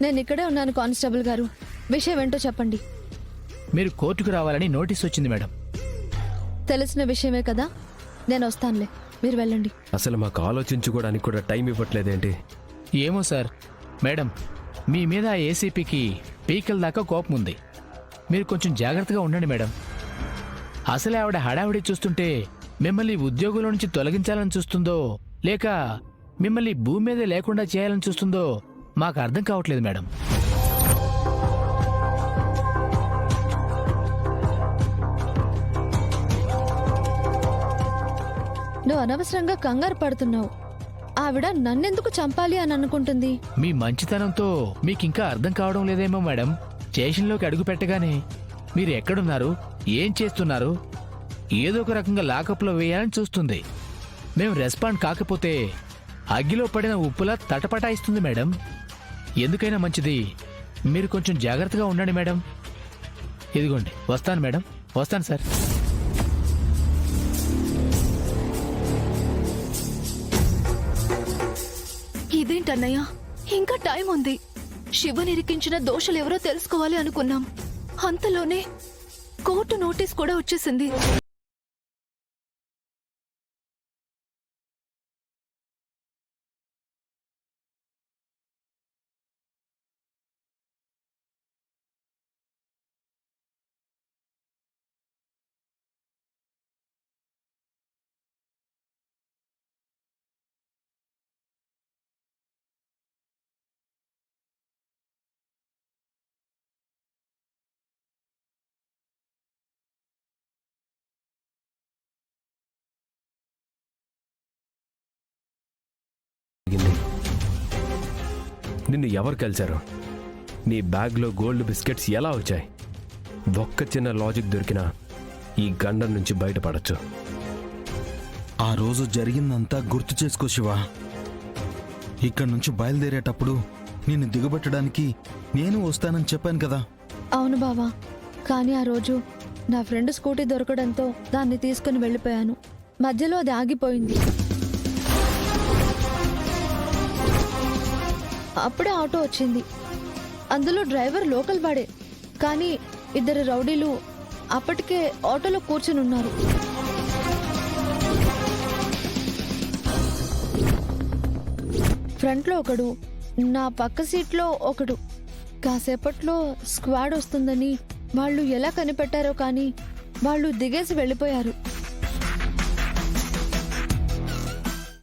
నేను ఇక్కడే ఉన్నాను కానిస్టేబుల్ గారు. విషయం ఏంటో చెప్పండి. మీరు కోర్టుకు రావాలని నోటీస్ వచ్చింది మేడం. తెలిసిన విషయమే కదా, నేను వస్తానులే, మీరు వెళ్ళండి. అసలు మాకు ఆలోచించుకోవడానికి కూడా టైం ఇవ్వట్లేదేంటి? ఏమో సార్, మేడం మీ మీద ఆ ఏసీపీకి పీకల దాకా కోపం ఉంది. మీరు కొంచెం జాగ్రత్తగా ఉండండి మేడం. అసలే ఆవిడ హడావిడి చూస్తుంటే మిమ్మల్ని ఉద్యోగంలో నుంచి తొలగించాలని చూస్తుందో లేక మిమ్మల్ని భూమి మీదే లేకుండా చేయాలని చూస్తుందో మాకు అర్థం కావట్లేదు మేడం. నువ్వు అనవసరంగా కంగారు పడుతున్నావు. ఆవిడ నన్నెందుకు చంపాలి అని అనుకుంటుంది? మీ మంచితనంతో మీకింకా అర్థం కావడం లేదేమో మేడం. స్టేషన్లోకి అడుగు పెట్టగానే మీరు ఎక్కడున్నారు, ఏం చేస్తున్నారు, ఏదో ఒక రకంగా లాకప్లో వేయాలని చూస్తుంది. మేము రెస్పాండ్ కాకపోతే అగ్గిలో పడిన ఉప్పులా తటపటాయిస్తుంది మేడం. ఎందుకైనా మంచిది మీరు కొంచెం జాగ్రత్తగా ఉండండి మేడం. ఇదిగోండి, వస్తాను మేడం, వస్తాను సార్. ఇదేంటన్నయ్య, ఇంకా టైం ఉంది. శివనిరికించిన దోషులెవరో తెలుసుకోవాలి అనుకున్నాం. అంతలోనే కోర్టు నోటీస్ కూడా వచ్చేసింది. నిన్ను ఎవరు కలిశారు? నీ బ్యాగ్లో గోల్డ్ బిస్కెట్స్ ఎలా వచ్చాయి? ఒక్క చిన్న లాజిక్ దొరికినా ఈ గండం నుంచి బయటపడచ్చు. ఆ రోజు జరిగిందంతా గుర్తు చేసుకో శివ. ఇక్కడి నుంచి బయలుదేరేటప్పుడు నిన్ను దిగబెట్టడానికి నేను వస్తానని చెప్పాను కదా. అవును బావా, కానీ ఆ రోజు నా ఫ్రెండ్ స్కూటీ దొరకడంతో దాన్ని తీసుకుని వెళ్ళిపోయాను. మధ్యలో అది ఆగిపోయింది. అప్పుడే ఆటో వచ్చింది. అందులో డ్రైవర్ లోకల్ వాడే, కానీ ఇద్దరు రౌడీలు అప్పటికే ఆటోలో కూర్చుని ఉన్నారు. ఫ్రంట్లో ఒకడు, నా పక్క సీట్లో ఒకడు. కాసేపట్లో స్క్వాడ్ వస్తుందని వాళ్ళు ఎలా కనిపెట్టారో కానీ వాళ్ళు దిగేసి వెళ్ళిపోయారు.